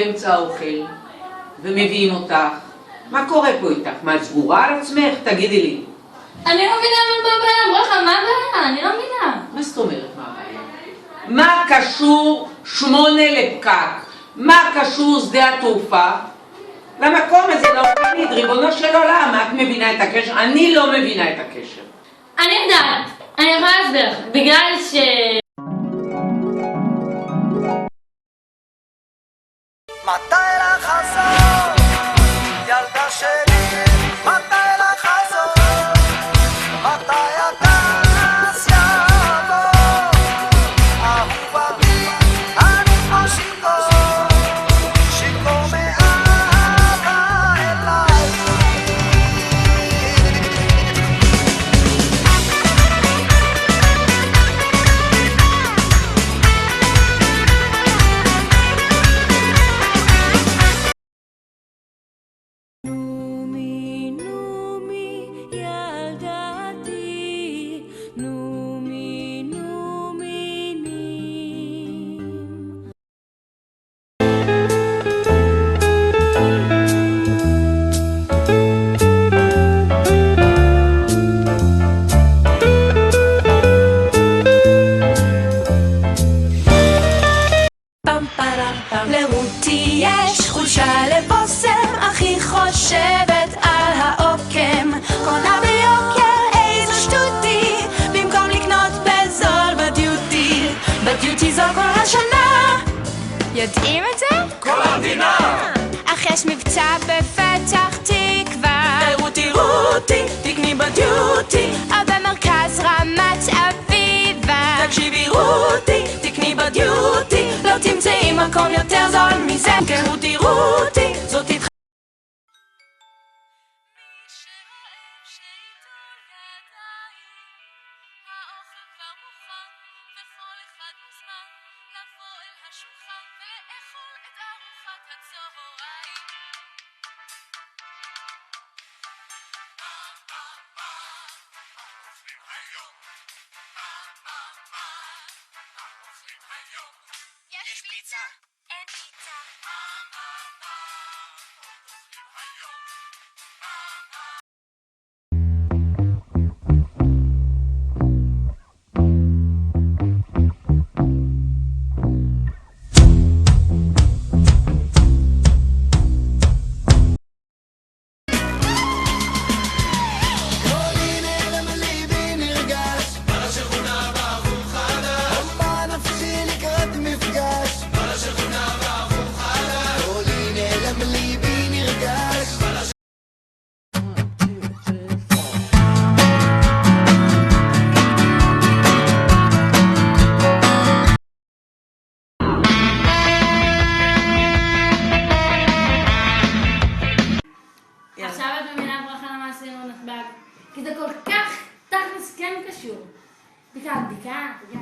באמצע האוכל ומביאים אותך. מה קורה פה איתך? מה, את סגורה על עצמך? תגידי לי. אני לא מבינה מה הבעיה, ברכה, מה הבעיה? אני לא מבינה. מה זאת אומרת מה הבעיה? מה קשור 8 לפקק? מה קשור שדה התעופה? למקום הזה לא תמיד, ריבונו של עולם, את מבינה את הקשר? אני לא מבינה את הקשר. אני יודעת, אני יכולה להסביר, בגלל ש... מתי לחזור, ילדה שלי, מתי לחזור, מתי הגז יבוא, אהובתי, אני פה שיכור, שיכור מאהבה אליי. לרותי יש חולשה לבושם, אך היא חושבת על העוקם. קונה ביוקר איזו שטותי, במקום לקנות בזול בדיוטי. בדיוטי זול כל השנה, יודעים את זה? כל המדינה! אך יש מבצע בפתח תקווה. רותי רותי, תקני בדיוטי. או במרכז רמת אביבה. תקשיבי רותי, תקני בדיוטי. לא תמצאי מקום יותר זול מזה. כן רותי רותי, זאת איתך. מי שאוהב שיטול ידיים, האוכל כבר מוכן, וכל אחד מוזמן לבוא אל השולחן ולאכול את ארוחת הצהריים. יש פיצה? אין פיצה. עכשיו את מבינה ברכה למה עשינו נתב"ג, כי זה כל כך תכלס כן קשור. בדיקה, זה.